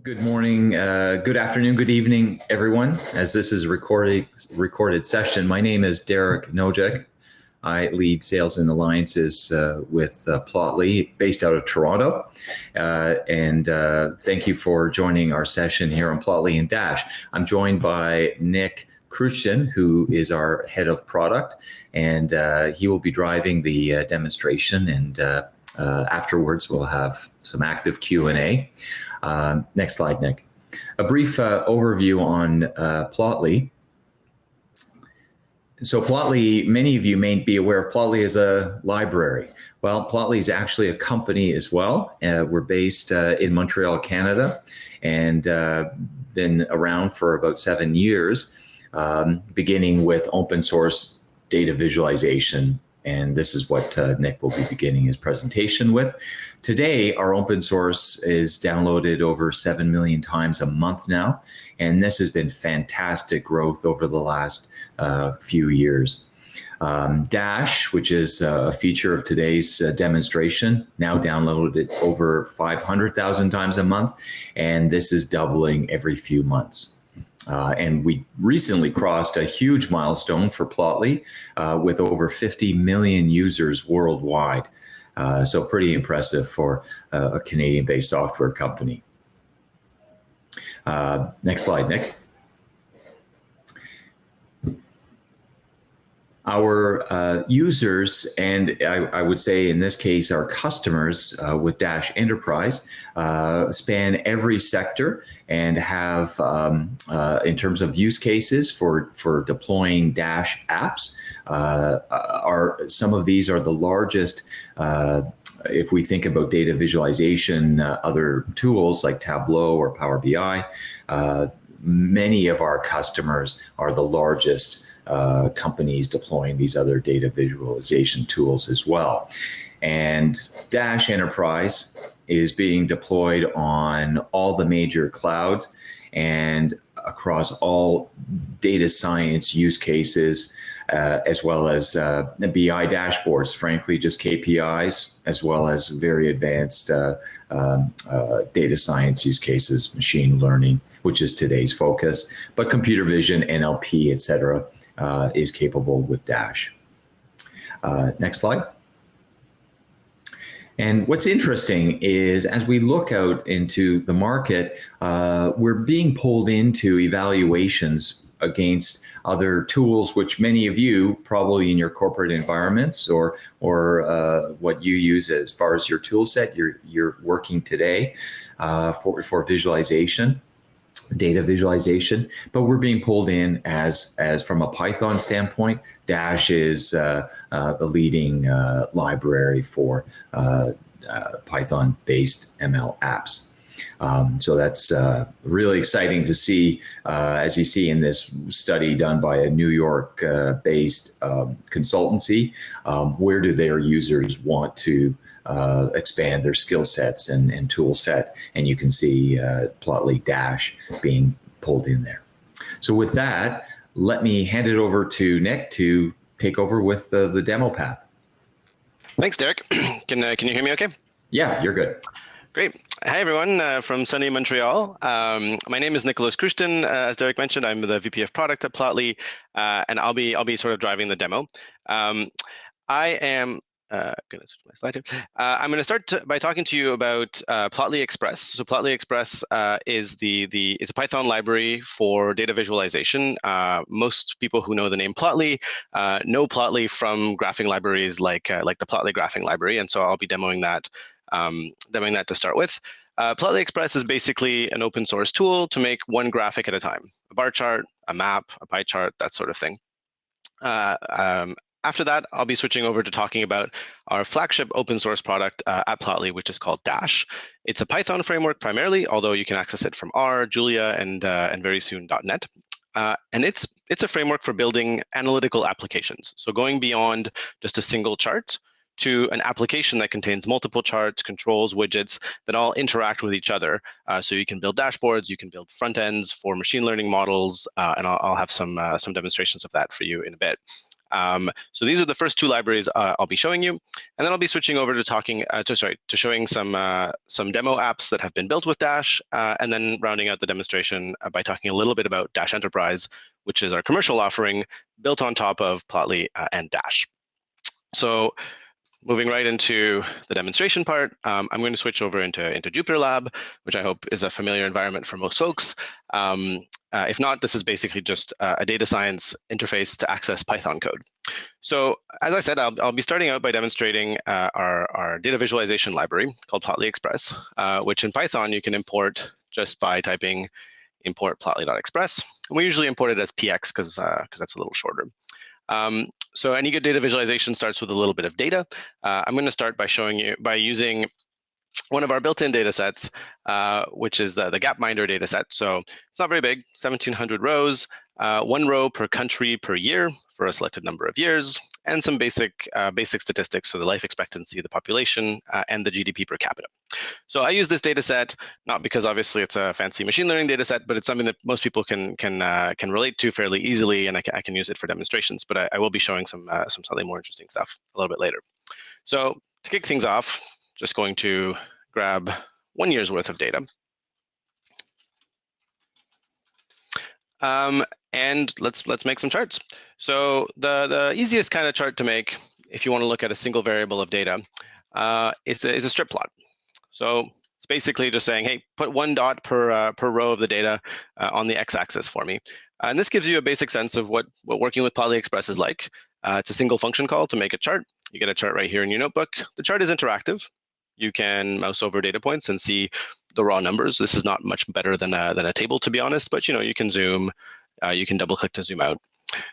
Good morning, good afternoon, good evening, everyone. As this is a recorded session, my name is Derek Nojek. I lead sales and alliances with Plotly, based out of Toronto. And thank you for joining our session here on Plotly and Dash. I'm joined by Nick Crucian, who is our head of product, and he will be driving the demonstration, and afterwards we'll have some active Q&A. Next slide, Nick. A brief overview on Plotly. So Plotly, many of you may be aware of Plotly as a library. Well, Plotly is actually a company as well. We're based in Montreal, Canada, and been around for about 7 years, beginning with open source data visualization. And this is what Nick will be beginning his presentation with. Today, our open source is downloaded over 7 million times a month now. And this has been fantastic growth over the last few years. Dash, which is a feature of today's demonstration, now downloaded over 500,000 times a month. And this is doubling every few months. And we recently crossed a huge milestone for Plotly with over 50 million users worldwide. So pretty impressive for a Canadian-based software company. Next slide, Nick. Our users, and I would say in this case, our customers with Dash Enterprise span every sector and have, in terms of use cases for deploying Dash apps, some of these are the largest. If we think about data visualization, other tools like Tableau or Power BI, many of our customers are the largest companies deploying these other data visualization tools as well. And Dash Enterprise is being deployed on all the major clouds and across all data science use cases, as well as BI dashboards, frankly, just KPIs, as well as very advanced data science use cases, machine learning, which is today's focus, but computer vision, NLP, et cetera, is capable with Dash. Next slide. And what's interesting is as we look out into the market, we're being pulled into evaluations against other tools, which many of you probably in your corporate environments or what you use as far as your tool set, you're working today for visualization, data visualization, but we're being pulled in as from a Python standpoint. Dash is the leading library for Python-based ML apps. So that's really exciting to see, as you see in this study done by a New York-based consultancy, where do their users want to expand their skill sets and tool set, and you can see Plotly Dash being pulled in there. So with that, let me hand it over to Nick to take over with the demo path. Thanks, Derek. Can you hear me okay? Yeah, you're good. Great. Hi, everyone from sunny Montreal. My name is Nicholas Crucian. As Derek mentioned, I'm the VP of Product at Plotly, and I'll be sort of driving the demo. I am going to switch my slide here. I'm going to start by talking to you about Plotly Express. So Plotly Express is a Python library for data visualization. Most people who know the name Plotly know Plotly from graphing libraries like the Plotly graphing library, and so I'll be demoing that to start with. Plotly Express is basically an open source tool to make one graphic at a time: a bar chart, a map, a pie chart, that sort of thing. After that, I'll be switching over to talking about our flagship open source product at Plotly, which is called Dash. It's a Python framework primarily, although you can access it from R, Julia, and very soon .NET. And it's a framework for building analytical applications. So going beyond just a single chart to an application that contains multiple charts, controls, widgets that all interact with each other. So you can build dashboards, you can build front ends for machine learning models, and I'll have some demonstrations of that for you in a bit. So these are the first two libraries I'll be showing you, and then I'll be switching over to talking to showing some demo apps that have been built with Dash, and then rounding out the demonstration by talking a little bit about Dash Enterprise, which is our commercial offering built on top of Plotly and Dash. So moving right into the demonstration part, I'm going to switch over into Jupyter Lab, which I hope is a familiar environment for most folks. If not, this is basically just a data science interface to access Python code. So as I said, I'll be starting out by demonstrating our data visualization library called Plotly Express, which in Python you can import just by typing import plotly.express. And we usually import it as px because that's a little shorter. So any good data visualization starts with a little bit of data. I'm going to start by showing you by using one of our built-in data sets, which is the Gapminder data set. So it's not very big, 1,700 rows, one row per country per year for a selected number of years, and some basic statistics, so the life expectancy, the population, and the GDP per capita. So I use this data set not because obviously it's a fancy machine learning data set, but it's something that most people can relate to fairly easily, and I can use it for demonstrations. But I will be showing some slightly more interesting stuff a little bit later. So to kick things off, just going to grab 1 year's worth of data. And let's make some charts. So the easiest kind of chart to make, if you want to look at a single variable of data, is a strip plot. So it's basically just saying, hey, put one dot per row of the data on the x-axis for me. And this gives you a basic sense of what working with Plotly Express is like. It's a single function call to make a chart. You get a chart right here in your notebook. The chart is interactive. You can mouse over data points and see the raw numbers. This is not much better than a table, to be honest, but you can zoom, you can double click to zoom out.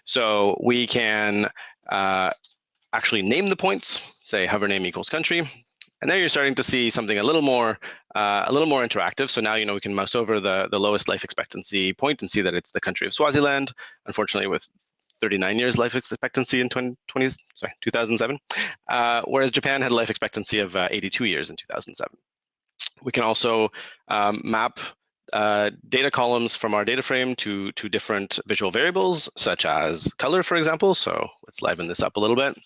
So we can actually name the points, say hover name equals country. And there you're starting to see something a little more interactive. So now we can mouse over the lowest life expectancy point and see that it's the country of Swaziland. Unfortunately, with 39 years life expectancy in 2007, whereas Japan had a life expectancy of 82 years in 2007. We can also map data columns from our data frame to different visual variables, such as color, for example. So let's liven this up a little bit.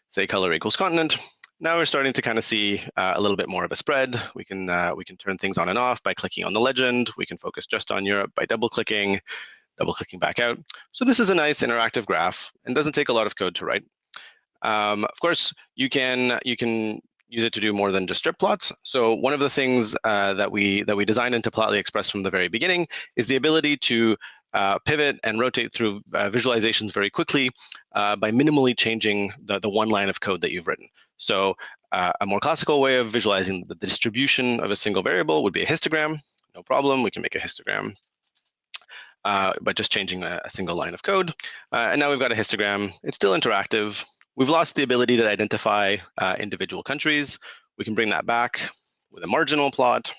Say color equals continent. Now we're starting to kind of see a little bit more of a spread. We can turn things on and off by clicking on the legend. We can focus just on Europe by double-clicking back out. So this is a nice interactive graph and doesn't take a lot of code to write. Of course, you can use it to do more than just strip plots. So one of the things that we designed into Plotly Express from the very beginning is the ability to pivot and rotate through visualizations very quickly by minimally changing the one line of code that you've written. So a more classical way of visualizing the distribution of a single variable would be a histogram. No problem, we can make a histogram by just changing a single line of code. And now we've got a histogram. It's still interactive. We've lost the ability to identify individual countries. We can bring that back with a marginal plot.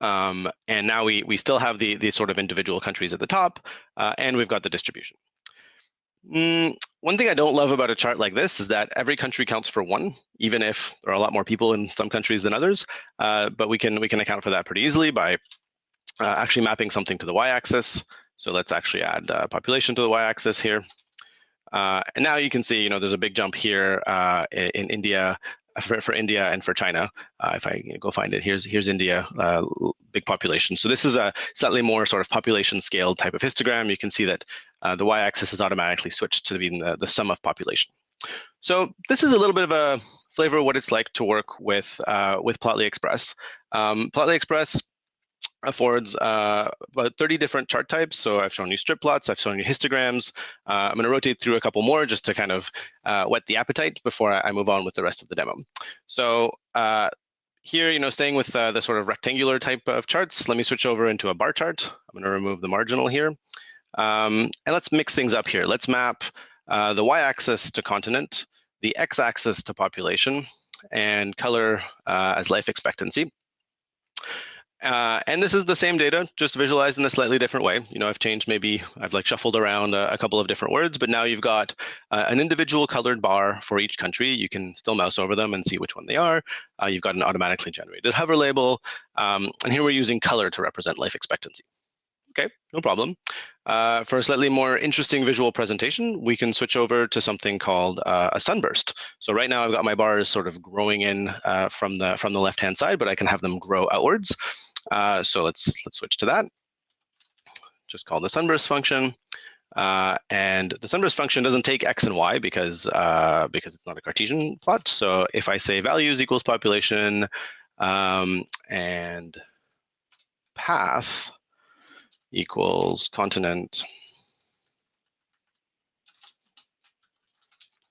And now we still have the sort of individual countries at the top, and we've got the distribution. One thing I don't love about a chart like this is that every country counts for one, even if there are a lot more people in some countries than others. But we can account for that pretty easily by actually mapping something to the y-axis. So let's actually add population to the y-axis here. And now you can see, there's a big jump here in India, for India and for China. If I go find it, here's India, big population. So this is a slightly more sort of population scale type of histogram. You can see that the y-axis is automatically switched to being the sum of population. So this is a little bit of a flavor of what it's like to work with Plotly Express. Plotly Express affords about 30 different chart types. So I've shown you strip plots, I've shown you histograms. I'm going to rotate through a couple more just to kind of whet the appetite before I move on with the rest of the demo. So here, staying with the sort of rectangular type of charts, let me switch over into a bar chart. I'm going to remove the marginal here. And let's mix things up here. Let's map the y-axis to continent, the x-axis to population, and color as life expectancy. And this is the same data, just visualized in a slightly different way. I've changed, I've shuffled around a couple of different words, but now you've got an individual colored bar for each country. You can still mouse over them and see which one they are. You've got an automatically generated hover label. And here we're using color to represent life expectancy. Okay, no problem. For a slightly more interesting visual presentation, we can switch over to something called a sunburst. So right now I've got my bars sort of growing in from the left-hand side, but I can have them grow outwards. So let's switch to that. Just call the sunburst function. And the sunburst function doesn't take x and y because it's not a Cartesian plot. So if I say values equals population and path equals continent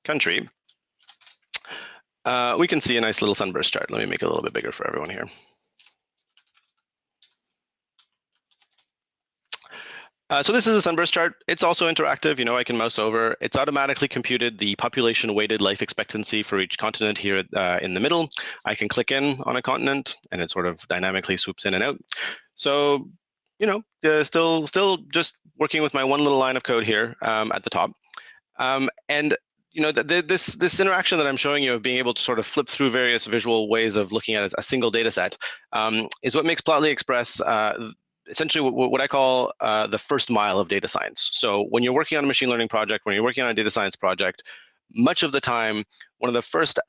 country, we can see a nice little sunburst chart. Let me make it a little bit bigger for everyone here. So this is a sunburst chart. It's also interactive. You know, I can mouse over. It's automatically computed the population weighted life expectancy for each continent here in the middle. I can click in on a continent and it sort of dynamically swoops in and out. So, you know, still just working with my one little line of code here at the top. And you know, this interaction that I'm showing you of being able to sort of flip through various visual ways of looking at a single data set is what makes Plotly Express essentially what I call the first mile of data science. So when you're working on a machine learning project, when you're working on a data science project, much of the time, one of the first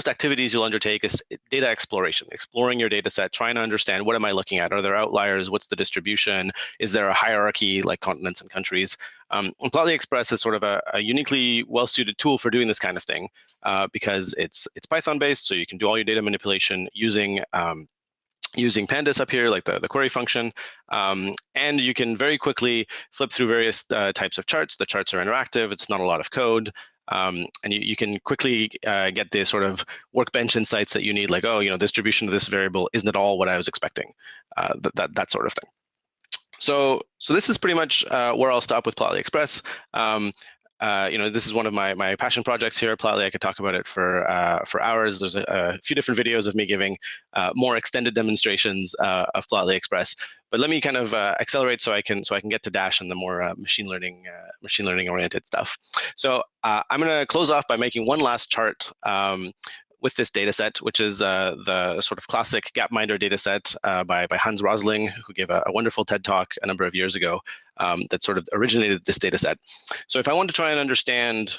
activities you'll undertake is data exploration, exploring your data set, trying to understand what am I looking at? Are there outliers? What's the distribution? Is there a hierarchy like continents and countries? And Plotly Express is sort of a uniquely well-suited tool for doing this kind of thing because it's Python-based, so you can do all your data manipulation using pandas up here, like the query function, and you can very quickly flip through various types of charts. The charts are interactive. It's not a lot of code. And you can quickly get the sort of workbench insights that you need, like, oh, you know, distribution of this variable isn't at all what I was expecting, that sort of thing. So this is pretty much where I'll stop with Plotly Express. You know, this is one of my passion projects here at Plotly. I could talk about it for hours. There's a few different videos of me giving more extended demonstrations of Plotly Express. But let me kind of accelerate so I can get to Dash and the more machine learning oriented stuff. So I'm going to close off by making one last chart with this data set, which is the sort of classic Gapminder data set by Hans Rosling, who gave a wonderful TED Talk a number of years ago that sort of originated this data set. So if I want to try and understand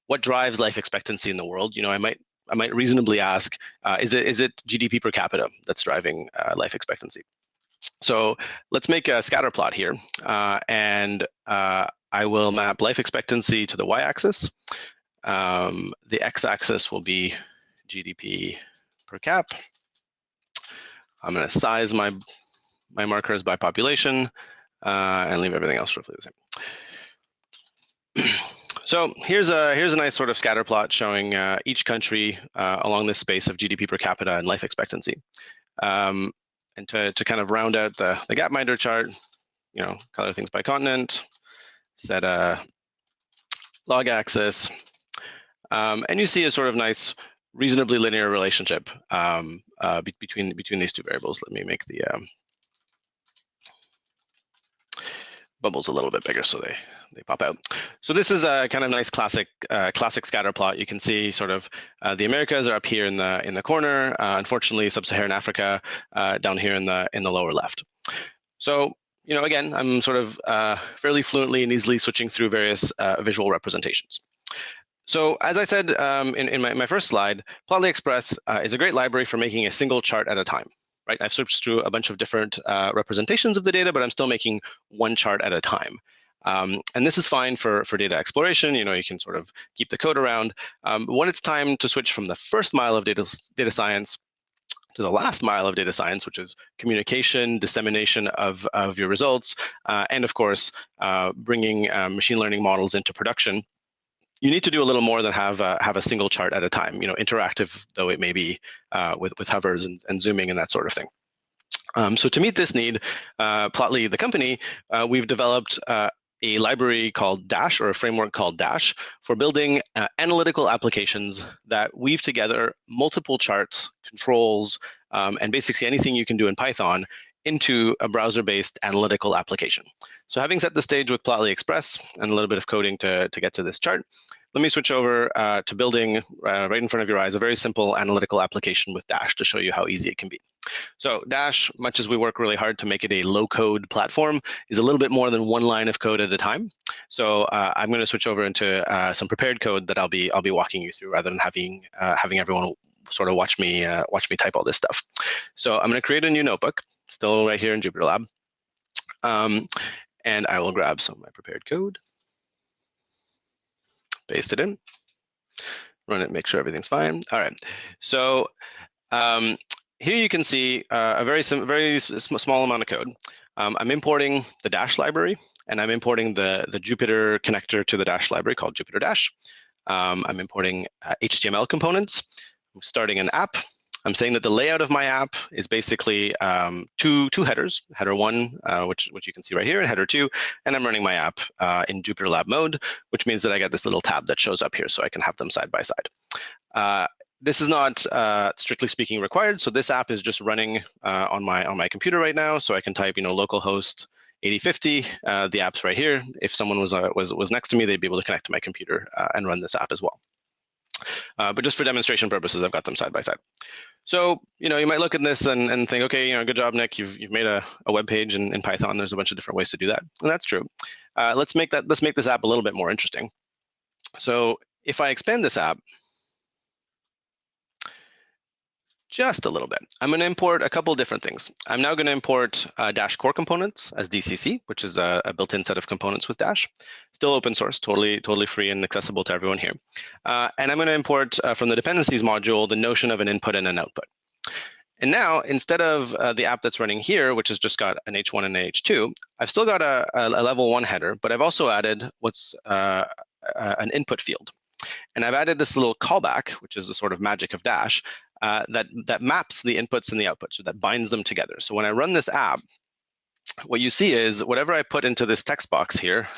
what drives life expectancy in the world, you know, I might reasonably ask, is it GDP per capita that's driving life expectancy? So let's make a scatter plot here, and I will map life expectancy to the y-axis. The x-axis will be GDP per cap. I'm going to size my markers by population and leave everything else roughly the same. So here's a nice sort of scatter plot showing each country along this space of GDP per capita and life expectancy. And to kind of round out the Gapminder chart, you know, color things by continent, set a log axis, and you see a sort of nice, reasonably linear relationship between these two variables. Let me make the bubbles a little bit bigger so they pop out. So this is a kind of nice classic scatter plot. You can see sort of the Americas are up here in the corner. Unfortunately, sub-Saharan Africa down here in the lower left. So, you know, again, I'm sort of fairly fluently and easily switching through various visual representations. So as I said in my first slide, Plotly Express is a great library for making a single chart at a time. Right? I've switched through a bunch of different representations of the data, but I'm still making one chart at a time. And this is fine for data exploration. You know, you can sort of keep the code around. When it's time to switch from the first mile of data science to the last mile of data science, which is communication, dissemination of your results, and of course, bringing machine learning models into production, you need to do a little more than have a single chart at a time, you know, interactive though it may be with hovers and zooming and that sort of thing. So to meet this need, Plotly, the company, we've developed a library called Dash, or a framework called Dash, for building analytical applications that weave together multiple charts, controls, and basically anything you can do in Python into a browser-based analytical application. So having set the stage with Plotly Express and a little bit of coding to get to this chart, let me switch over to building right in front of your eyes a very simple analytical application with Dash to show you how easy it can be. So Dash, much as we work really hard to make it a low-code platform, is a little bit more than one line of code at a time. So I'm going to switch over into some prepared code that I'll be walking you through rather than having everyone sort of watch me type all this stuff. So I'm going to create a new notebook, still right here in JupyterLab, and I will grab some of my prepared code, paste it in, run it, make sure everything's fine. All right. So here you can see a very small amount of code. I'm importing the Dash library, and I'm importing the Jupyter connector to the Dash library called Jupyter Dash. I'm importing HTML components. I'm starting an app. I'm saying that the layout of my app is basically two headers, header 1, which you can see right here, and header 2, and I'm running my app in JupyterLab mode, which means that I get this little tab that shows up here so I can have them side by side. This is not strictly speaking required, so this app is just running on my computer right now, so I can type localhost 8050. The app's right here. If someone was next to me, they'd be able to connect to my computer and run this app as well. But just for demonstration purposes, I've got them side by side. So you might look at this and think, okay, good job, Nick. You've made a web page in Python. There's a bunch of different ways to do that, and that's true. Let's make this app a little bit more interesting. So if I expand this app just a little bit, I'm going to import a couple of different things. I'm now going to import Dash core components as DCC, which is a built-in set of components with Dash. Still open source, totally free and accessible to everyone here. And I'm going to import from the dependencies module the notion of an input and an output. And now, instead of the app that's running here, which has just got an H1 and an H2, I've still got a level 1 header, but I've also added what's an input field. And I've added this little callback, which is the sort of magic of Dash, that maps the inputs and the outputs, so that binds them together. So when I run this app, what you see is whatever I put into this text box here,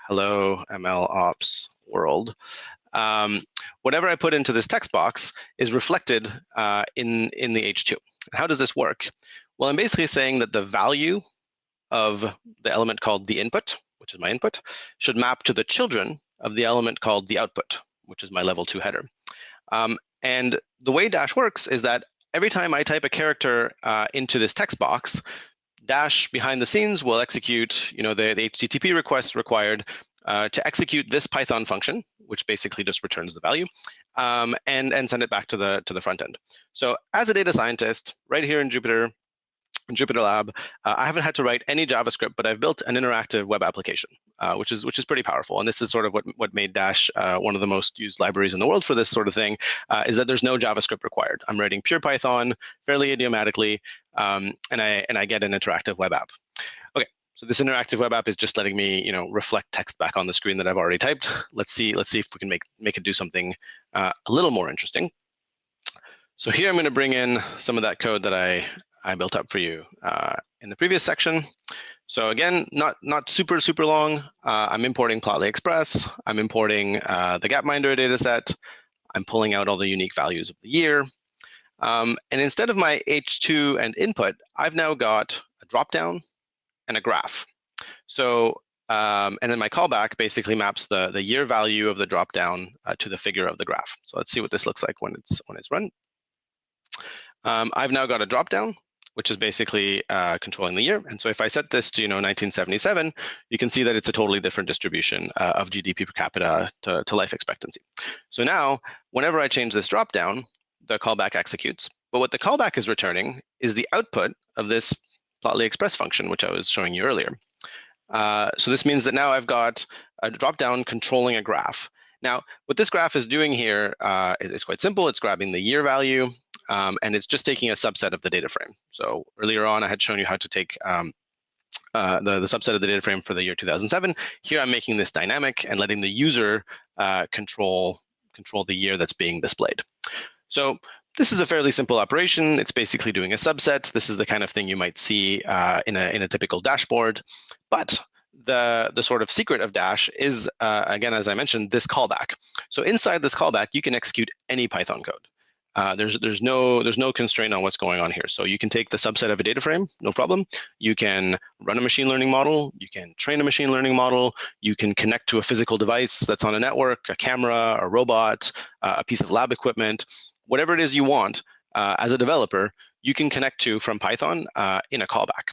hello MLOps world, whatever I put into this text box is reflected in the H2. How does this work? Well, I'm basically saying that the value of the element called the input, which is my input, should map to the children of the element called the output, which is my level 2 header. And the way Dash works is that every time I type a character into this text box, Dash behind the scenes will execute the HTTP request required to execute this Python function, which basically just returns the value, and send it back to the front end. So as a data scientist, right here in JupyterLab, I haven't had to write any JavaScript, but I've built an interactive web application, which is pretty powerful. And this is sort of what made Dash one of the most used libraries in the world for this sort of thing, is that there's no JavaScript required. I'm writing pure Python, fairly idiomatically, and I get an interactive web app. Okay, so this interactive web app is just letting me, reflect text back on the screen that I've already typed. Let's see if we can make it do something a little more interesting. So here I'm going to bring in some of that code that I built up for you in the previous section. So again, not super long. I'm importing Plotly Express. I'm importing the Gapminder dataset. I'm pulling out all the unique values of the year. And instead of my H2 and input, I've now got a dropdown and a graph. So and then my callback basically maps the year value of the dropdown to the figure of the graph. So let's see what this looks like when it's run. I've now got a dropdown, which is basically controlling the year. And so if I set this to 1977, you can see that it's a totally different distribution of GDP per capita to life expectancy. So now, whenever I change this dropdown, the callback executes. But what the callback is returning is the output of this Plotly Express function, which I was showing you earlier. So this means that now I've got a dropdown controlling a graph. Now, what this graph is doing here is quite simple. It's grabbing the year value, and it's just taking a subset of the data frame. So earlier on, I had shown you how to take the subset of the data frame for the year 2007. Here, I'm making this dynamic and letting the user control the year that's being displayed. So this is a fairly simple operation. It's basically doing a subset. This is the kind of thing you might see in a typical dashboard. But the sort of secret of Dash is, again, as I mentioned, this callback. So inside this callback, you can execute any Python code. There's no constraint on what's going on here. So you can take the subset of a data frame, no problem. You can run a machine learning model. You can train a machine learning model. You can connect to a physical device that's on a network, a camera, a robot, a piece of lab equipment, whatever it is you want. As a developer, you can connect to from Python in a callback.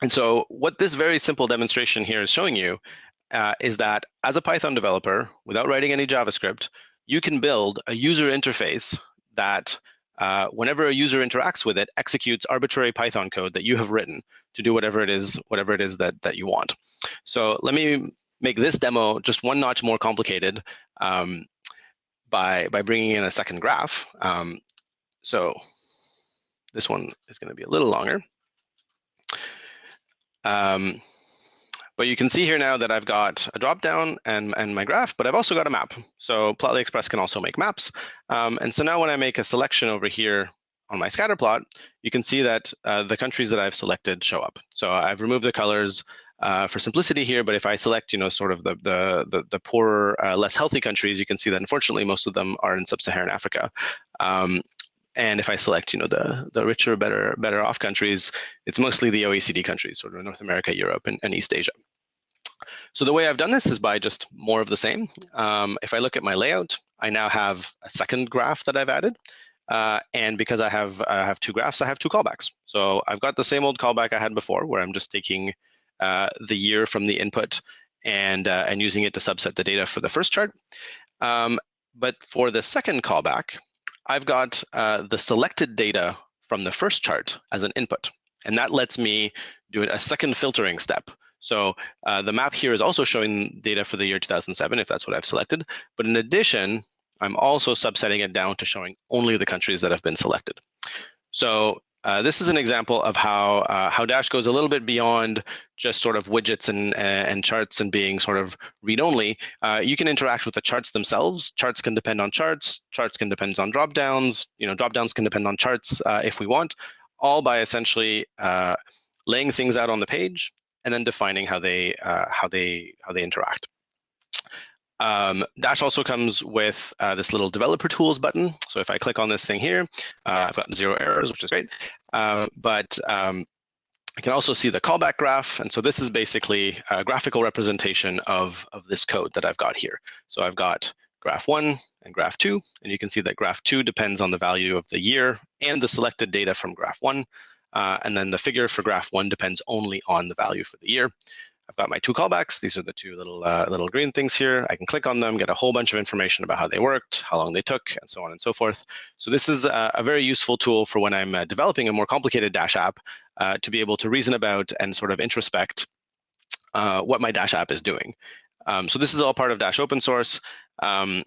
And so what this very simple demonstration here is showing you is that as a Python developer, without writing any JavaScript, you can build a user interface that whenever a user interacts with it, executes arbitrary Python code that you have written to do whatever it is that you want. So let me make this demo just one notch more complicated by bringing in a second graph. So this one is going to be a little longer. But you can see here now that I've got a dropdown and my graph, but I've also got a map. So Plotly Express can also make maps. And so now when I make a selection over here on my scatter plot, you can see that the countries that I've selected show up. So I've removed the colors for simplicity here, but if I select, sort of the poorer, less healthy countries, you can see that unfortunately most of them are in sub-Saharan Africa. And if I select, the richer, better off countries, it's mostly the OECD countries, sort of North America, Europe, and East Asia. So the way I've done this is by just more of the same. If I look at my layout, I now have a second graph that I've added. And because I have two graphs, I have two callbacks. So I've got the same old callback I had before, where I'm just taking the year from the input and using it to subset the data for the first chart. But for the second callback, I've got the selected data from the first chart as an input, and that lets me do a second filtering step. So the map here is also showing data for the year 2007, if that's what I've selected. But in addition, I'm also subsetting it down to showing only the countries that have been selected. So this is an example of how Dash goes a little bit beyond just sort of widgets and charts and being sort of read-only. You can interact with the charts themselves. Charts can depend on charts. Charts can depend on dropdowns. Dropdowns can depend on charts if we want, all by essentially laying things out on the page and then defining how they interact. Dash also comes with this little developer tools button. So if I click on this thing here, I've got 0 errors, which is great. But I can also see the callback graph. And so this is basically a graphical representation of this code that I've got here. So I've got graph 1 and graph 2. And you can see that graph 2 depends on the value of the year and the selected data from graph 1. And then the figure for graph 1 depends only on the value for the year. I've got my two callbacks. These are the two little green things here. I can click on them, get a whole bunch of information about how they worked, how long they took, and so on and so forth. So this is a very useful tool for when I'm developing a more complicated Dash app to be able to reason about and sort of introspect what my Dash app is doing. So this is all part of Dash open source, and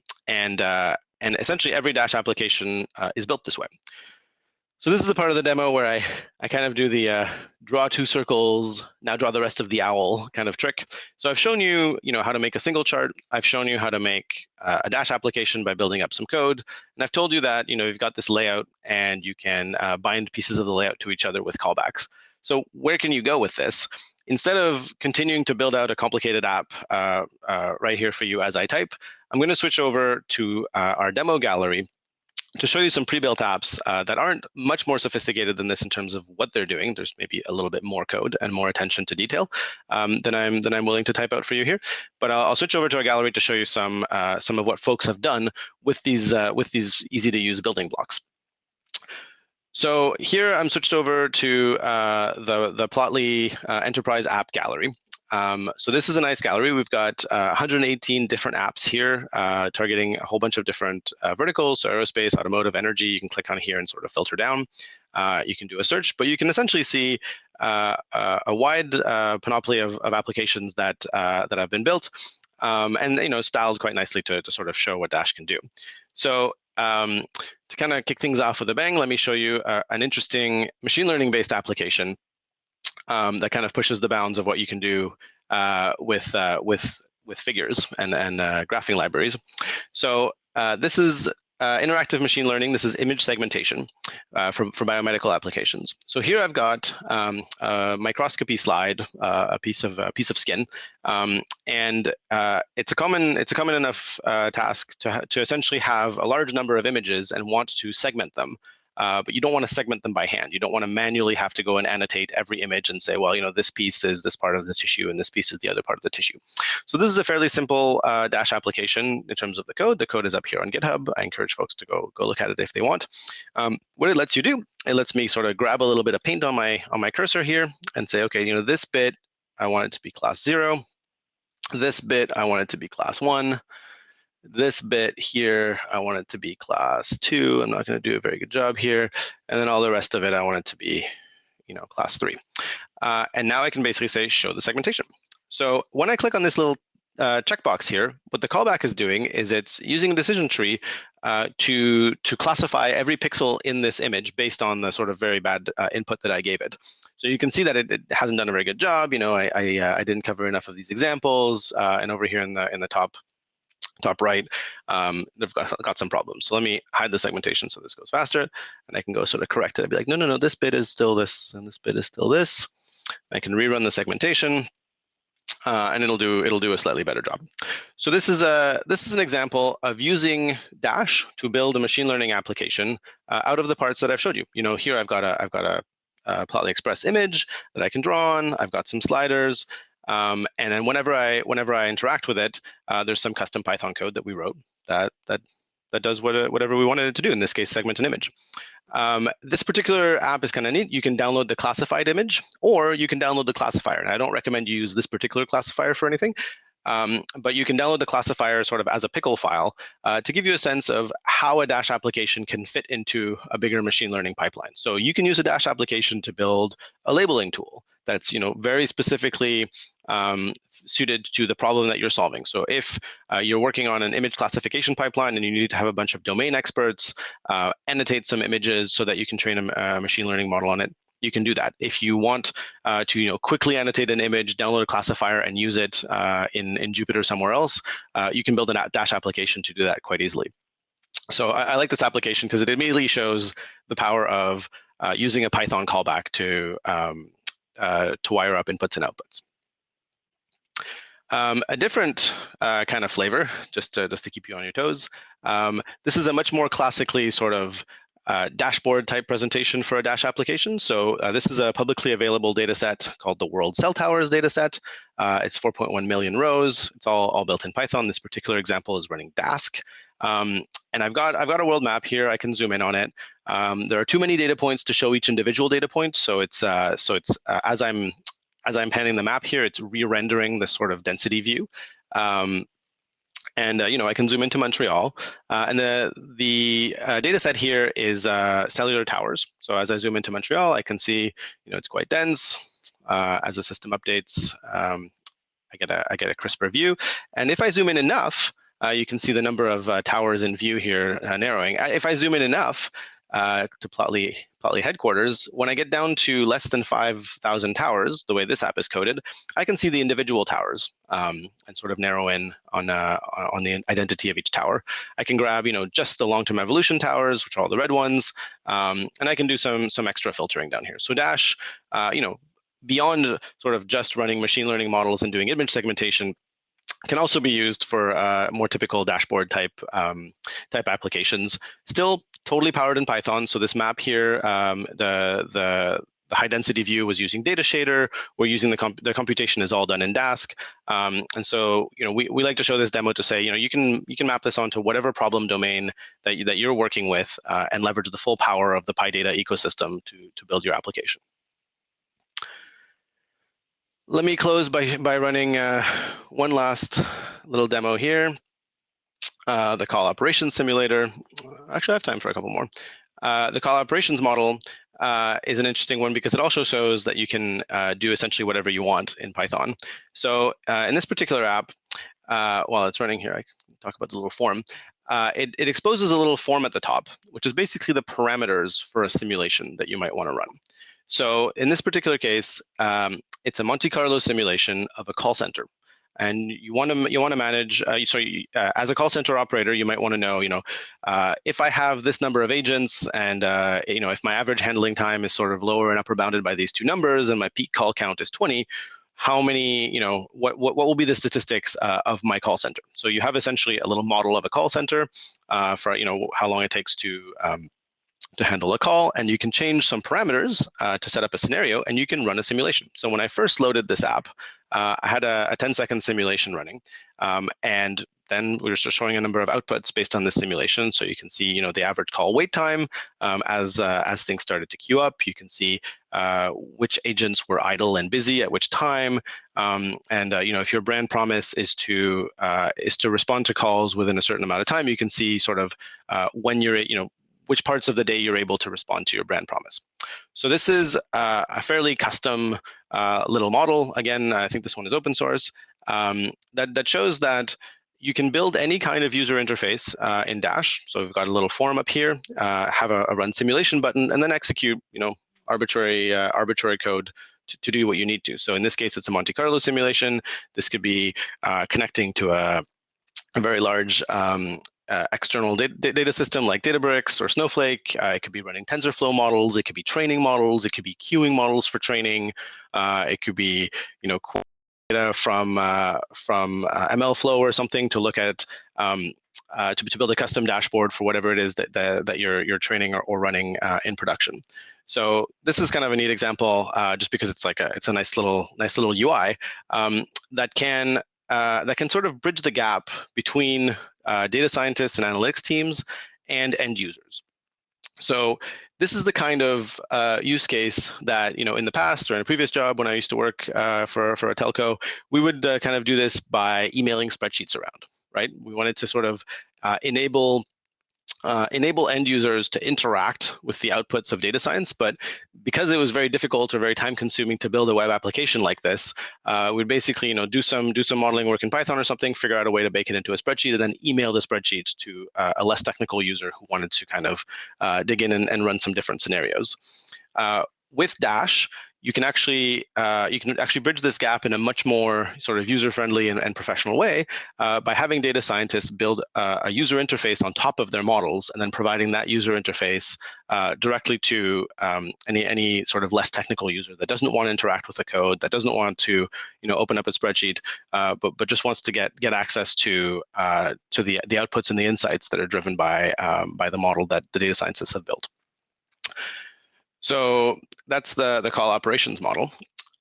essentially every Dash application is built this way. So this is the part of the demo where I kind of do the draw two circles, now draw the rest of the owl kind of trick. So I've shown you, how to make a single chart. I've shown you how to make a Dash application by building up some code. And I've told you that, you've got this layout and you can bind pieces of the layout to each other with callbacks. So where can you go with this? Instead of continuing to build out a complicated app right here for you as I type, I'm going to switch over to our demo gallery to show you some pre-built apps that aren't much more sophisticated than this in terms of what they're doing. There's maybe a little bit more code and more attention to detail than I'm willing to type out for you here. But I'll switch over to our gallery to show you some of what folks have done with these easy-to-use building blocks. So here I'm switched over to the Plotly Enterprise App Gallery. So this is a nice gallery. We've got 118 different apps here targeting a whole bunch of different verticals, so aerospace, automotive, energy. You can click on here and sort of filter down. You can do a search, but you can essentially see a wide panoply of applications that have been built and styled quite nicely to sort of show what Dash can do. So to kind of kick things off with a bang, let me show you an interesting machine learning based application that kind of pushes the bounds of what you can do with figures and graphing libraries. So this is interactive machine learning. This is image segmentation for biomedical applications. So here I've got a microscopy slide, a piece of skin, and it's a common enough task to essentially have a large number of images and want to segment them. But you don't want to segment them by hand. You don't want to manually have to go and annotate every image and say, well, this piece is this part of the tissue and this piece is the other part of the tissue. So this is a fairly simple Dash application in terms of the code. The code is up here on GitHub. I encourage folks to go look at it if they want. What it lets you do, it lets me sort of grab a little bit of paint on my cursor here and say, okay, this bit, I want it to be class 0. This bit, I want it to be class 1. This bit here, I want it to be class 2. I'm not going to do a very good job here. And then all the rest of it, I want it to be, class 3. And now I can basically say, show the segmentation. So when I click on this little checkbox here, what the callback is doing is it's using a decision tree to classify every pixel in this image based on the sort of very bad input that I gave it. So you can see that it hasn't done a very good job. I didn't cover enough of these examples, and over here in the top right, they've got some problems. So let me hide the segmentation so this goes faster, and I can go sort of correct it. I'd be like, no, this bit is still this, and this bit is still this. I can rerun the segmentation, and it'll do a slightly better job. So this is an example of using Dash to build a machine learning application out of the parts that I've showed you. Here I've got a Plotly Express image that I can draw on. I've got some sliders. And then whenever I interact with it, there's some custom Python code that we wrote that does whatever we wanted it to do. In this case, segment an image. This particular app is kind of neat. You can download the classified image, or you can download the classifier. And I don't recommend you use this particular classifier for anything. But you can download the classifier sort of as a pickle file to give you a sense of how a Dash application can fit into a bigger machine learning pipeline. So you can use a Dash application to build a labeling tool that's very specifically suited to the problem that you're solving. So if you're working on an image classification pipeline and you need to have a bunch of domain experts annotate some images so that you can train a machine learning model on it, you can do that. If you want to quickly annotate an image, download a classifier, and use it in Jupyter somewhere else, you can build a Dash application to do that quite easily. So I like this application because it immediately shows the power of using a Python callback to wire up inputs and outputs. A different kind of flavor, just to keep you on your toes. This is a much more classically sort of dashboard type presentation for a Dash application. So this is a publicly available data set called the World Cell Towers data set. It's 4.1 million rows. It's all built in Python. This particular example is running Dask. And I've got a world map here. I can zoom in on it. There are too many data points to show each individual data point. So it's as I'm panning the map here, it's re-rendering this sort of density view. And I can zoom into Montreal, and the data set here is cellular towers. So as I zoom into Montreal, I can see it's quite dense. As the system updates, I get a crisper view. And if I zoom in enough, you can see the number of towers in view here narrowing. If I zoom in enough to Plotly headquarters, when I get down to less than 5,000 towers, the way this app is coded, I can see the individual towers and sort of narrow in on the identity of each tower. I can grab just the long-term evolution towers, which are all the red ones, and I can do some extra filtering down here. So Dash, beyond sort of just running machine learning models and doing image segmentation, can also be used for more typical dashboard type applications. Still totally powered in Python. So this map here, the high density view was using data shader. We're using the computation is all done in Dask. And so we like to show this demo to say you can map this onto whatever problem domain that you're working with and leverage the full power of the PyData ecosystem to build your application. Let me close by running one last little demo here. The call operations simulator. Actually, I have time for a couple more. The call operations model is an interesting one because it also shows that you can do essentially whatever you want in Python. So in this particular app, while it's running here, I can talk about the little form. It exposes a little form at the top, which is basically the parameters for a simulation that you might want to run. So in this particular case, it's a Monte Carlo simulation of a call center. and you want to manage. As a call center operator, you might want to know, if I have this number of agents, and if my average handling time is sort of lower and upper bounded by these two numbers, and my peak call count is 20. How many, what will be the statistics of my call center? So you have essentially a little model of a call center for how long it takes to handle a call, and you can change some parameters to set up a scenario, and you can run a simulation. So when I first loaded this app, I had a 10-second simulation running, and then we were just showing a number of outputs based on this simulation. So you can see, the average call wait time as things started to queue up. You can see which agents were idle and busy at which time, and if your brand promise is to respond to calls within a certain amount of time, you can see sort of when you're, which parts of the day you're able to respond to your brand promise. So this is a fairly custom little model. Again, I think this one is open source, that shows that you can build any kind of user interface in Dash. So we've got a little form up here, have a run simulation button, and then execute arbitrary code to do what you need to. So in this case, it's a Monte Carlo simulation. This could be connecting to a very large external data system like Databricks or Snowflake. It could be running TensorFlow models. It could be training models. It could be queuing models for training. It could be data from MLflow or something to look at to build a custom dashboard for whatever it is that you're training or running in production. So this is kind of a neat example, just because it's a nice little UI that can sort of bridge the gap between data scientists and analytics teams and end users. So this is the kind of use case that, in the past or in a previous job when I used to work for a telco, we would kind of do this by emailing spreadsheets around, right? We wanted to sort of enable end users to interact with the outputs of data science, but because it was very difficult or very time consuming to build a web application like this, we'd basically do some modeling work in Python or something, figure out a way to bake it into a spreadsheet, and then email the spreadsheet to a less technical user who wanted to kind of dig in and run some different scenarios. With Dash, you can actually bridge this gap in a much more sort of user-friendly and professional way by having data scientists build a user interface on top of their models, and then providing that user interface directly to any sort of less technical user that doesn't want to interact with the code, that doesn't want to open up a spreadsheet, but just wants to get access to the outputs and the insights that are driven by the model that the data scientists have built. So that's the call operations model.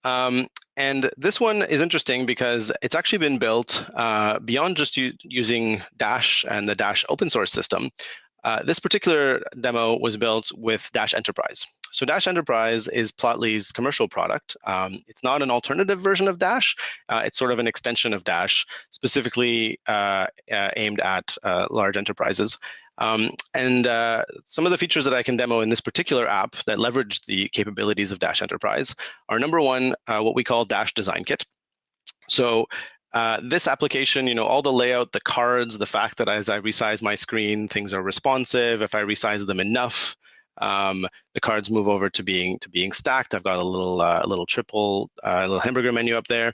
And this one is interesting because it's actually been built beyond just using Dash and the Dash open source system. This particular demo was built with Dash Enterprise. So Dash Enterprise is Plotly's commercial product. It's not an alternative version of Dash. It's sort of an extension of Dash, specifically aimed at large enterprises. And some of the features that I can demo in this particular app that leverage the capabilities of Dash Enterprise are, number one, what we call Dash Design Kit. So this application, all the layout, the cards, the fact that as I resize my screen, things are responsive. If I resize them enough, the cards move over to being stacked. I've got a little triple, little hamburger menu up there.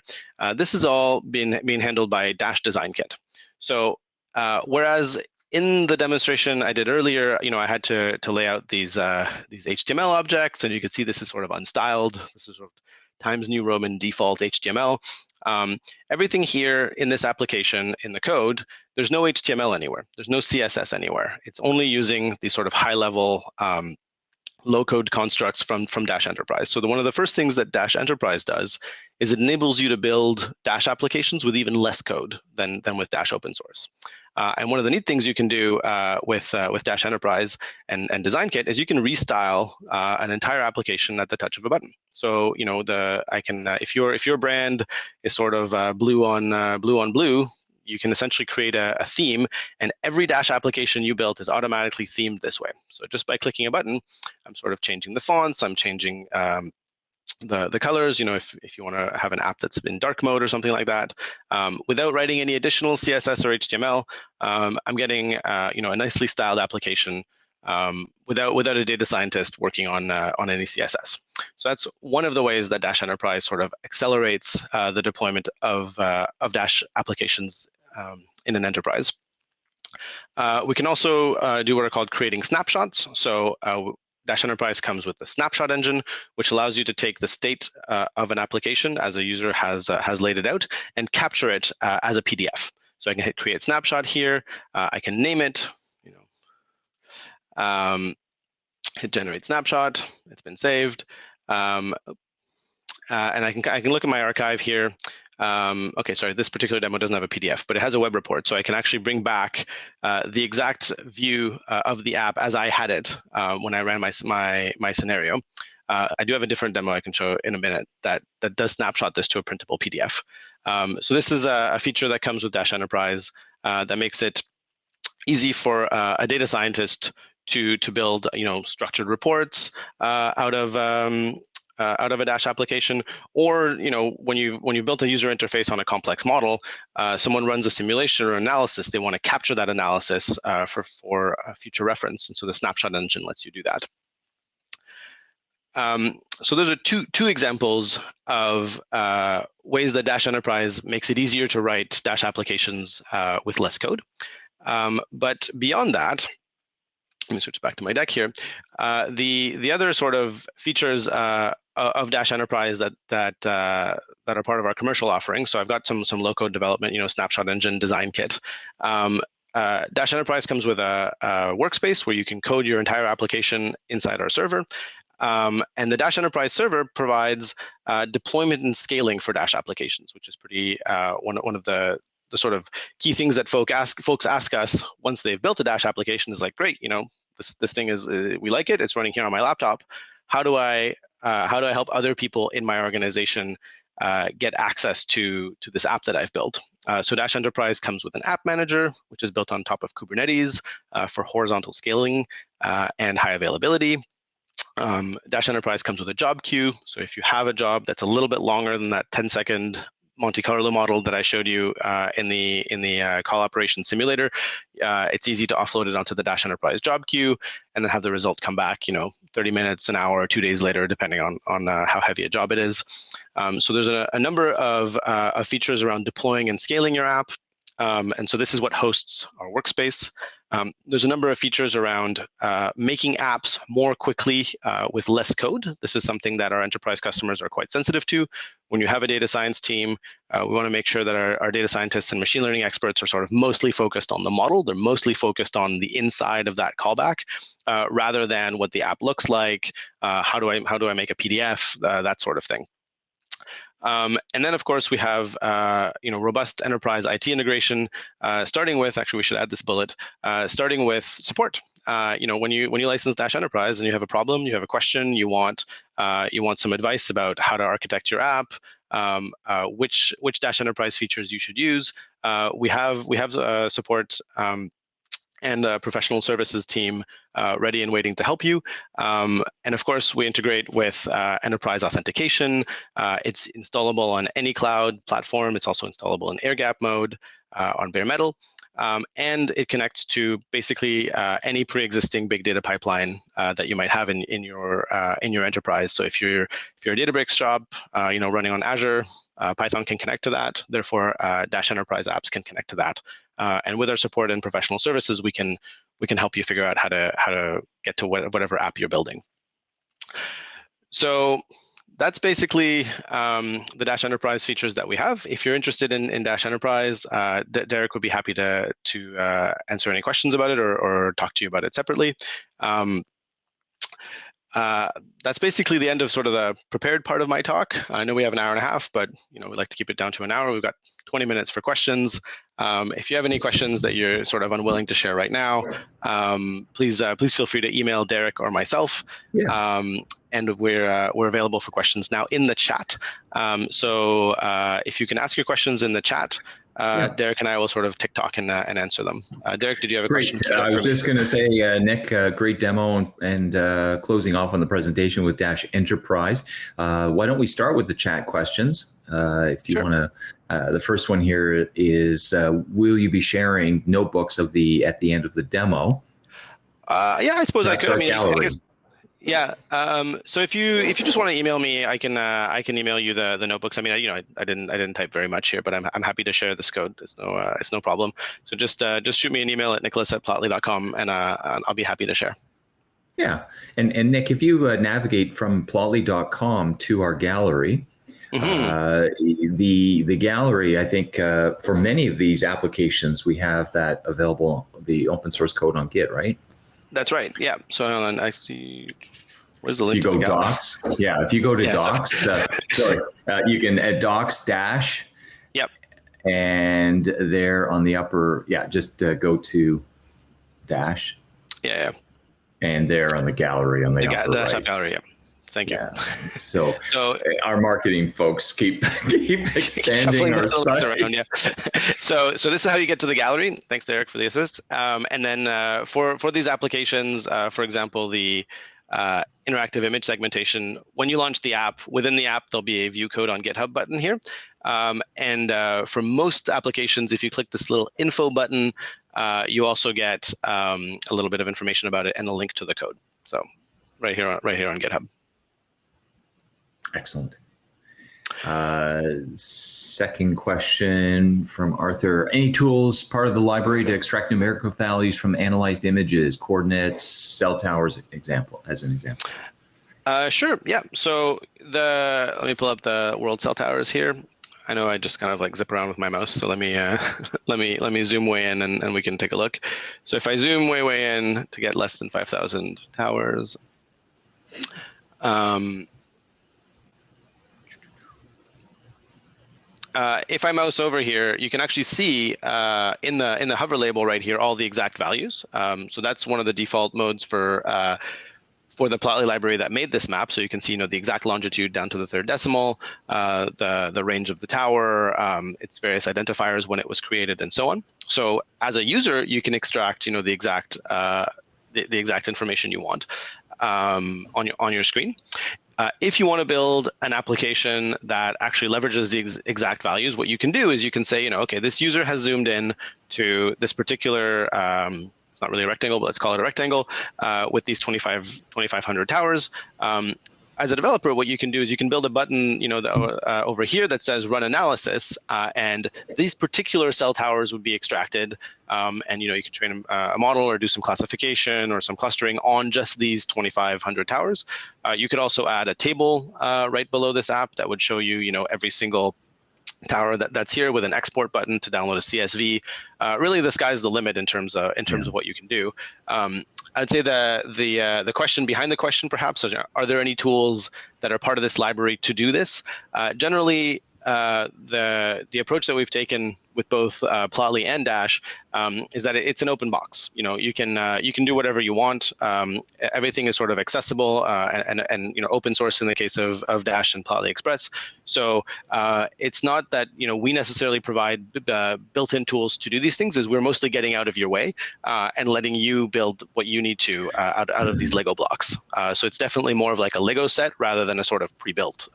This is all being handled by Dash Design Kit. So whereas in the demonstration I did earlier, I had to lay out these HTML objects, and you can see this is sort of unstyled. This is sort of Times New Roman default HTML. Everything here in this application, in the code, there's no HTML anywhere. There's no CSS anywhere. It's only using these sort of high-level low-code constructs from Dash Enterprise. So one of the first things that Dash Enterprise does is it enables you to build Dash applications with even less code than with Dash open source. And one of the neat things you can do with Dash Enterprise and Design Kit is you can restyle an entire application at the touch of a button. So if your brand is sort of blue on blue, you can essentially create a theme, and every Dash application you built is automatically themed this way. So just by clicking a button, I'm sort of changing the fonts, I'm changing the colors, if you want to have an app that's in dark mode or something like that, without writing any additional CSS or HTML, I'm getting a nicely styled application without a data scientist working on any CSS. So that's one of the ways that Dash Enterprise sort of accelerates the deployment of Dash applications in an enterprise. We can also do what are called creating snapshots. So Dash Enterprise comes with the snapshot engine, which allows you to take the state of an application as a user has laid it out and capture it as a PDF. So I can hit create snapshot here. I can name it. Hit generate snapshot. It's been saved, and I can look at my archive here. Okay, sorry, this particular demo doesn't have a PDF, but it has a web report, so I can actually bring back the exact view of the app as I had it when I ran my scenario. I do have a different demo I can show in a minute that does snapshot this to a printable PDF. So this is a feature that comes with Dash Enterprise that makes it easy for a data scientist to build structured reports out of a Dash application, or when you've built a user interface on a complex model, someone runs a simulation or analysis, they want to capture that analysis for future reference, and so the snapshot engine lets you do that. So those are two examples of ways that Dash Enterprise makes it easier to write Dash applications with less code. But beyond that, let me switch back to my deck here. The other sort of features of Dash Enterprise that are part of our commercial offering. So I've got some low-code development, snapshot engine design kit. Dash Enterprise comes with a workspace where you can code your entire application inside our server. And the Dash Enterprise server provides deployment and scaling for Dash applications, which is pretty one of the sort of key things that folks ask us once they've built a Dash application is like, great, this thing is we like it, it's running here on my laptop. How do I help other people in my organization get access to this app that I've built? So Dash Enterprise comes with an app manager, which is built on top of Kubernetes for horizontal scaling and high availability. Dash Enterprise comes with a job queue. So if you have a job that's a little bit longer than that 10-second Monte Carlo model that I showed you in the call operation simulator, it's easy to offload it onto the Dash Enterprise job queue and then have the result come back, 30 minutes, an hour, 2 days later, depending on how heavy a job it is. So there's a number of features around deploying and scaling your app. And so this is what hosts our workspace. There's a number of features around making apps more quickly with less code. This is something that our enterprise customers are quite sensitive to. When you have a data science team, we want to make sure that our data scientists and machine learning experts are sort of mostly focused on the model. They're mostly focused on the inside of that callback, rather than what the app looks like. How do I make a PDF? That sort of thing. And then, of course, we have robust enterprise IT integration, starting with, actually, we should add this bullet, starting with support. When you license Dash Enterprise and you have a problem, you have a question, you want some advice about how to architect your app, which Dash Enterprise features you should use. We have support and a professional services team ready and waiting to help you. And of course, we integrate with enterprise authentication. It's installable on any cloud platform. It's also installable in air-gap mode on bare metal. And it connects to basically any pre-existing big data pipeline that you might have in your enterprise. So if you're a Databricks job, running on Azure, Python can connect to that. Therefore, Dash Enterprise apps can connect to that. And with our support and professional services, we can help you figure out how to get to whatever app you're building. So that's basically the Dash Enterprise features that we have. If you're interested in Dash Enterprise, Derek would be happy to answer any questions about it or talk to you about it separately. That's basically the end of sort of the prepared part of my talk. I know we have an hour and a half, but we like to keep it down to an hour. We've got 20 minutes for questions. If you have any questions that you're sort of unwilling to share right now, please feel free to email Derek or myself. Yeah. And we're available for questions now in the chat. So if you can ask your questions in the chat, Derek and I will sort of TikTok and answer them. Derek, did you have a question? I was just going to say, Nick, great demo and closing off on the presentation with Dash Enterprise. Why don't we start with the chat questions? If you want to, the first one here is, will you be sharing notebooks at the end of the demo? Yeah, I suppose I That's could. I our mean, I gallery. guess, yeah. So if you just want to email me, I can email you the notebooks. I mean, I didn't type very much here, but I'm happy to share this code. It's no problem. So just shoot me an email at nicholas@plotly.com, and I'll be happy to share. Yeah, and Nick, if you navigate from plotly.com to our gallery, the gallery, I think for many of these applications, we have that available, the open source code on Git, right? That's right. Yeah. So hold on, actually, where's the If link you to the go gallery? docs, yeah, if you go to Yeah, docs, you can add docs dash, Yep. and there on the upper, yeah, just go to dash, Yeah. and there on the gallery on the upper The right. gallery. Yeah. Thank you. Yeah. So, So our marketing folks keep expanding our site. around, yeah. So this is how you get to the gallery. Thanks, Derek, for the assist. And then for these applications, for example, the interactive image segmentation, when you launch the app, within the app, there'll be a view code on GitHub button here. And for most applications, if you click this little info button, you also get a little bit of information about it and a link to the code. So right here on GitHub. Excellent. Second question from Arthur. Any tools part of the library to extract numerical values from analyzed images, coordinates, cell towers, as an example? Sure. Yeah. So let me pull up the world cell towers here. I know I just kind of like zip around with my mouse, so let me let me zoom way in and we can take a look. So if I zoom way in to get less than 5,000 towers. If I mouse over here, you can actually see in the hover label right here all the exact values. So that's one of the default modes for the Plotly library that made this map. So you can see the exact longitude down to the third decimal, the range of the tower, its various identifiers when it was created, and so on. So as a user, you can extract the exact the exact information you want on your screen. If you want to build an application that actually leverages the exact values, what you can do is you can say, okay, this user has zoomed in to this particular, it's not really a rectangle, but let's call it a rectangle with these 2,500 towers. As a developer, what you can do is you can build a button, over here that says run analysis, and these particular cell towers would be extracted, and you can train a model or do some classification or some clustering on just these 2,500 towers. You could also add a table right below this app that would show you, every single tower that's here with an export button to download a CSV. Really, the sky's the limit in terms of what you can do. I'd say the question behind the question perhaps are there any tools that are part of this library to do this? Generally, the approach that we've taken with both Plotly and Dash is that it's an open box. You can do whatever you want. Everything is sort of accessible and open source in the case of Dash and Plotly Express. So it's not that we necessarily provide built-in tools to do these things. Is we're mostly getting out of your way and letting you build what you need to out of these Lego blocks. So it's definitely more of like a Lego set rather than a sort of pre-built.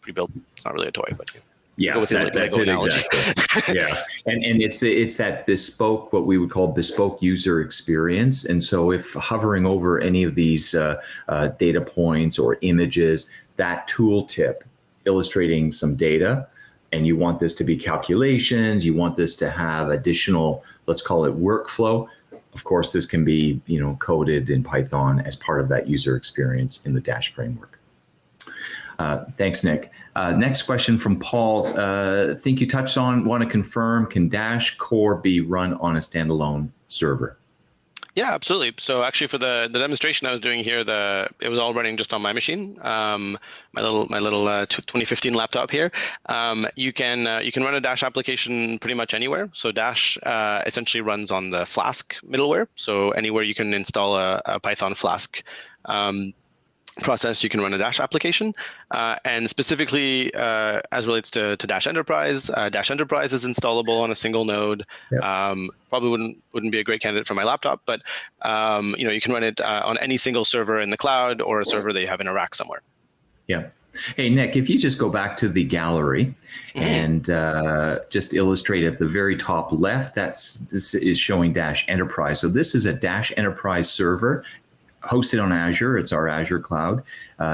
It's not really a toy, but yeah, that's it exactly. Yeah, and it's that bespoke, what we would call bespoke user experience. And so if hovering over any of these data points or images, that tooltip illustrating some data, and you want this to be calculations, you want this to have additional, let's call it workflow. Of course, this can be coded in Python as part of that user experience in the Dash framework. Thanks, Nick. Next question from Paul. Think you touched on, want to confirm, can Dash core be run on a standalone server? Yeah, absolutely. So actually for the demonstration I was doing here, it was all running just on my machine, my little 2015 laptop here. You can run a Dash application pretty much anywhere. So Dash essentially runs on the Flask middleware. So anywhere you can install a Python Flask process, you can run a Dash application. And specifically, as relates to Dash Enterprise is installable on a single node. Yep. Probably wouldn't be a great candidate for my laptop, but you can run it on any single server in the cloud or a server that you have in a rack somewhere. Yeah. Hey, Nick, if you just go back to the gallery and just illustrate at the very top left, this is showing Dash Enterprise. So this is a Dash Enterprise server hosted on Azure. It's our Azure cloud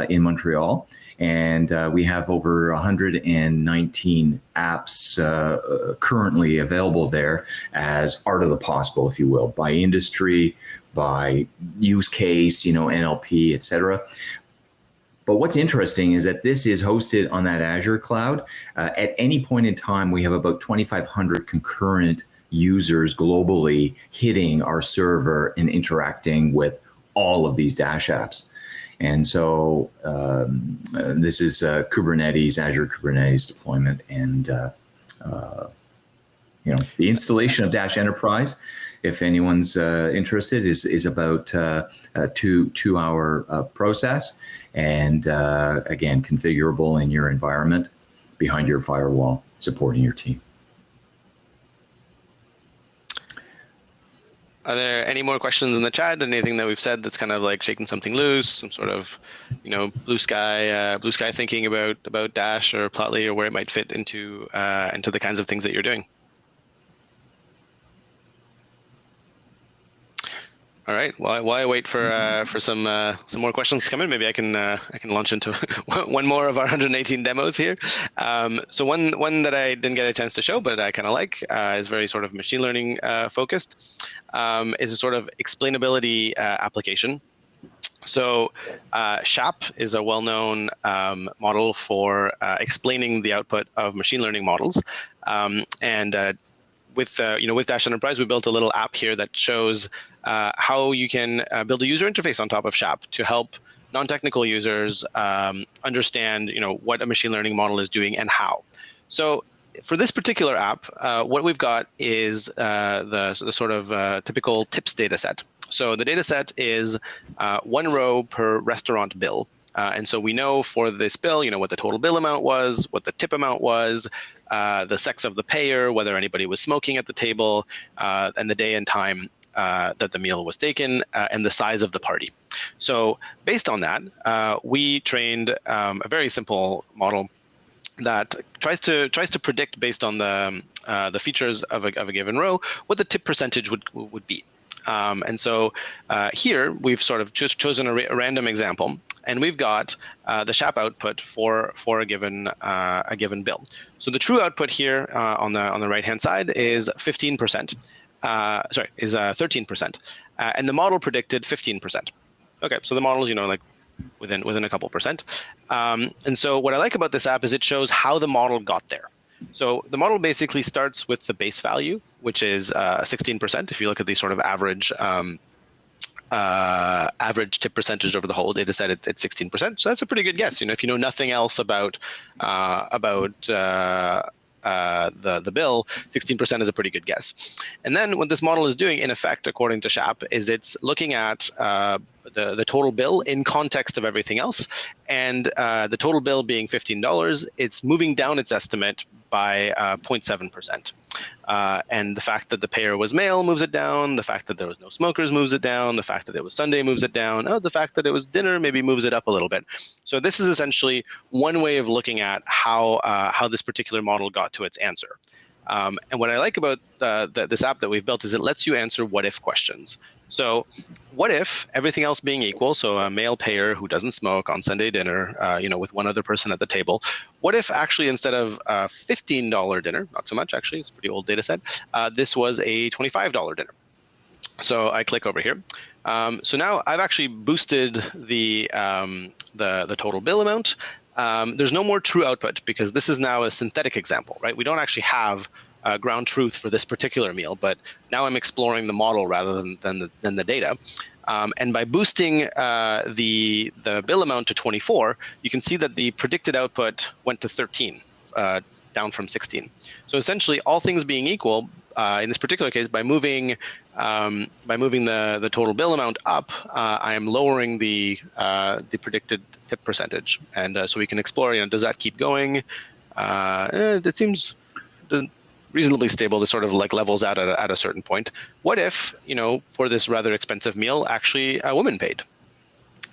in Montreal. And we have over 119 apps currently available there as art of the possible, if you will, by industry, by use case, NLP, et cetera. But what's interesting is that this is hosted on that Azure cloud. At any point in time, we have about 2,500 concurrent users globally hitting our server and interacting with all of these Dash apps. And so this is Kubernetes, Azure Kubernetes deployment, and the installation of Dash Enterprise, if anyone's interested, is about a 2-hour process, and again, configurable in your environment, behind your firewall, supporting your team. Are there any more questions in the chat? Anything that we've said that's kind of like shaking something loose, some sort of, blue sky thinking about Dash or Plotly, or where it might fit into the kinds of things that you're doing? All right. While I wait for some more questions to come in, maybe I can launch into one more of our 118 demos here. So one that I didn't get a chance to show, but I kind of like, is very sort of machine learning focused, is a sort of explainability application. So SHAP is a well-known model for explaining the output of machine learning models, with Dash Enterprise, we built a little app here that shows how you can build a user interface on top of SHAP to help non-technical users understand, what a machine learning model is doing and how. So for this particular app, what we've got is the sort of typical tips data set. So the data set is 1 row per restaurant bill. And so we know for this bill, what the total bill amount was, what the tip amount was, the sex of the payer, whether anybody was smoking at the table, and the day and time that the meal was taken, and the size of the party. So based on that, we trained a very simple model that tries to predict, based on the features of a given row, what the tip percentage would be. And so here we've sort of just chosen a random example, and we've got the SHAP output for a given bill. So the true output here on the right hand side is 15%. Is 13%, and the model predicted 15%. Okay, so the model is like within a couple percent. And so what I like about this app is it shows how the model got there. So the model basically starts with the base value, which is 16%. If you look at the sort of average tip percentage over the whole data set, it's 16%. So that's a pretty good guess. If you know nothing else about the bill, 16% is a pretty good guess. And then what this model is doing, in effect, according to SHAP, is it's looking at the total bill in context of everything else. And the total bill being $15, it's moving down its estimate by 0.7%. And the fact that the payer was male moves it down. The fact that there was no smokers moves it down. The fact that it was Sunday moves it down. Oh, the fact that it was dinner maybe moves it up a little bit. So this is essentially one way of looking at how this particular model got to its answer. And what I like about this app that we've built is it lets you answer what-if questions. So what if, everything else being equal, so a male payer who doesn't smoke on Sunday dinner, with one other person at the table, what if actually instead of a $15 dinner, not so much actually, it's a pretty old data set, this was a $25 dinner? So I click over here. So now I've actually boosted the total bill amount. There's no more true output because this is now a synthetic example, right? We don't actually have ground truth for this particular meal, but now I'm exploring the model rather than the data. And by boosting the bill amount to 24, you can see that the predicted output went to 13, down from 16. So essentially, all things being equal, in this particular case, by moving the total bill amount up, I am lowering the predicted tip percentage, and so we can explore. Does that keep going? It seems reasonably stable. This sort of like levels out at a certain point. What if, for this rather expensive meal, actually a woman paid?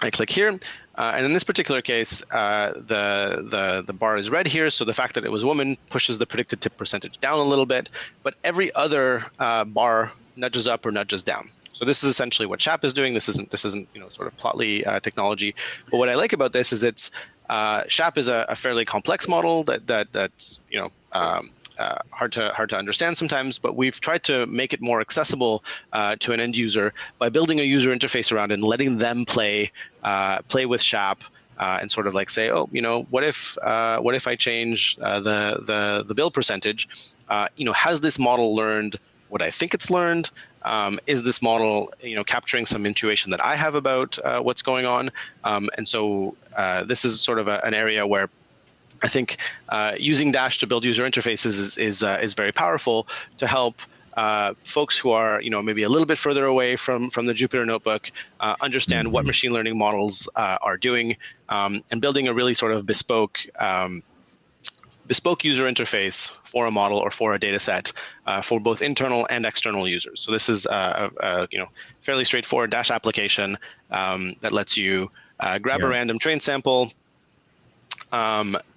I click here. And in this particular case, the bar is red here, so the fact that it was a woman pushes the predicted tip percentage down a little bit, but every other bar nudges up or nudges down. So this is essentially what SHAP is doing. This isn't sort of Plotly technology. But what I like about this is SHAP is a fairly complex model that's hard to understand sometimes, but we've tried to make it more accessible to an end user by building a user interface around it and letting them play with SHAP and sort of like say, oh, what if I change the bill percentage? Has this model learned what I think it's learned? Is this model, capturing some intuition that I have about what's going on? And so this is sort of an area where I think using Dash to build user interfaces is very powerful to help folks who are maybe a little bit further away from the Jupyter Notebook understand what machine learning models are doing, and building a really sort of bespoke user interface for a model or for a data set for both internal and external users. So this is a fairly straightforward Dash application that lets you grab a random train sample,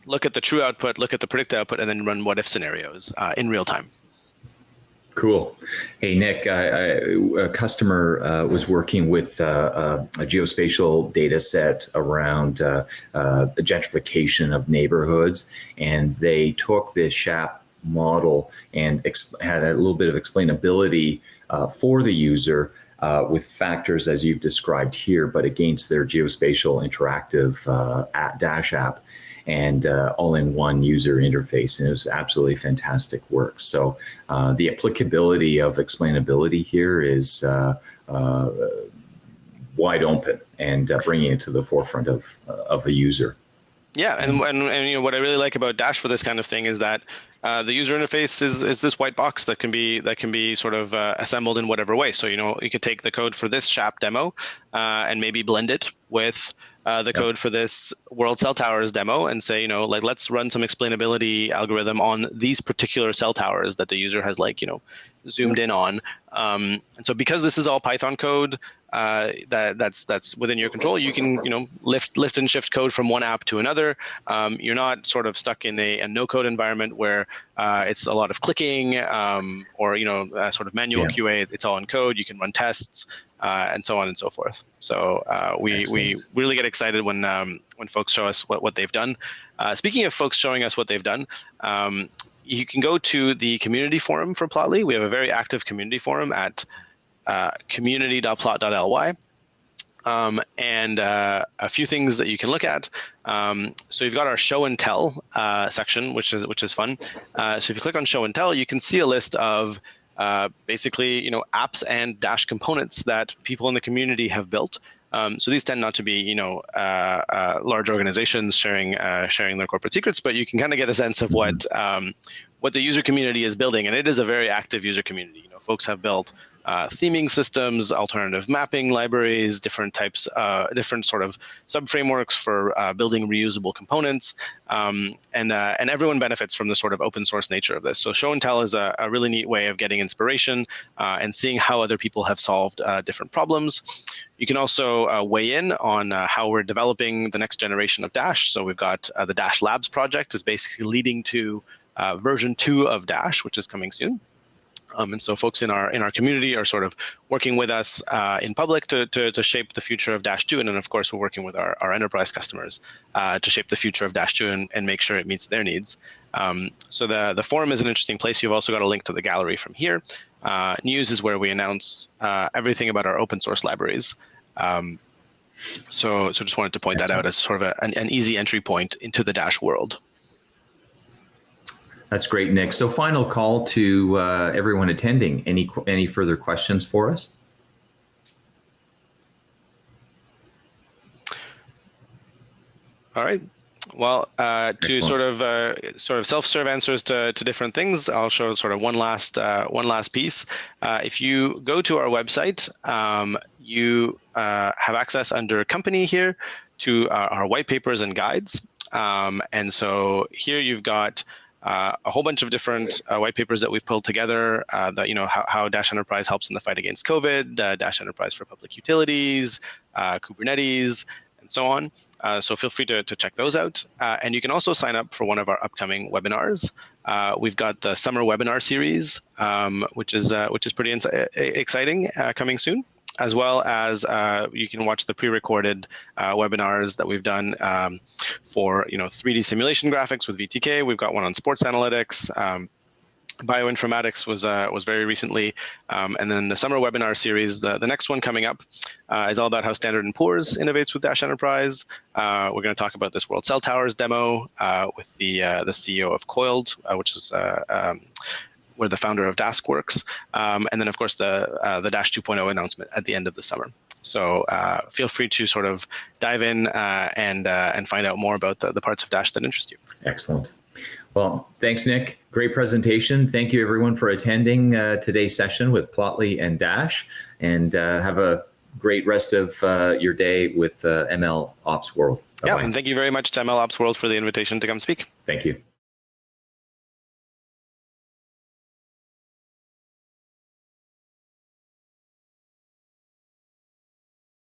look at the true output, look at the predicted output, and then run what-if scenarios in real time. Cool. Hey, Nick, a customer was working with a geospatial data set around gentrification of neighborhoods, and they took this SHAP model and had a little bit of explainability for the user with factors as you've described here, but against their geospatial interactive Dash app, and all-in-one user interface. And it was absolutely fantastic work. So the applicability of explainability here is wide open, and bringing it to the forefront of a user. Yeah, and what I really like about Dash for this kind of thing is that the user interface is this white box that can be sort of assembled in whatever way. So you could take the code for this SHAP demo and maybe blend it with the code for this World Cell Towers demo and say, let's run some explainability algorithm on these particular cell towers that the user has zoomed in on. And so because this is all Python code that's within your control, you can lift and shift code from one app to another. You're not sort of stuck in a no-code environment where it's a lot of clicking or sort of manual QA. It's all in code. You can run tests. And so on and so forth. So we really get excited when folks show us what they've done. Speaking of folks showing us what they've done, you can go to the community forum for Plotly. We have a very active community forum at community.plot.ly. And a few things that you can look at. So you've got our show and tell section, which is fun. So if you click on show and tell, you can see a list of basically, apps and Dash components that people in the community have built. So these tend not to be, large organizations sharing their corporate secrets, but you can kind of get a sense of what the user community is building, and it is a very active user community. Folks have built theming systems, alternative mapping libraries, different types, different sort of sub-frameworks for building reusable components, and everyone benefits from the sort of open source nature of this. So show and tell is a really neat way of getting inspiration and seeing how other people have solved different problems. You can also weigh in on how we're developing the next generation of Dash. So we've got the Dash Labs project is basically leading to version 2 of Dash, which is coming soon. And so folks in our community are sort of working with us in public to shape the future of Dash 2. And then, of course, we're working with our enterprise customers to shape the future of Dash 2 and make sure it meets their needs. So the forum is an interesting place. You've also got a link to the gallery from here. News is where we announce everything about our open source libraries. So just wanted to point that out as sort of an easy entry point into the Dash world. That's great, Nick. So final call to everyone attending. Any further questions for us? All right. Well, to sort of self-serve answers to different things, I'll show sort of one last piece. If you go to our website, you have access under company here to our white papers and guides. And so here you've got a whole bunch of different white papers that we've pulled together that, how Dash Enterprise helps in the fight against COVID, Dash Enterprise for public utilities, Kubernetes, and so on. So feel free to check those out. And you can also sign up for one of our upcoming webinars. We've got the summer webinar series, which is pretty exciting, coming soon, as well as you can watch the pre-recorded webinars that we've done for 3D simulation graphics with VTK. We've got one on sports analytics. Bioinformatics was very recently, and then the summer webinar series, the next one coming up, is all about how Standard & Poor's innovates with Dash Enterprise. We're going to talk about this World Cell Towers demo with the CEO of Coiled, which is where the founder of Dask works, and then of course the Dash 2.0 announcement at the end of the summer. So feel free to sort of dive in and find out more about the parts of Dash that interest you. Excellent. Well, thanks, Nick. Great presentation. Thank you, everyone, for attending today's session with Plotly and Dash. And have a great rest of your day with MLOps World. Bye-bye. Yeah, and thank you very much to MLOps World for the invitation to come speak. Thank you.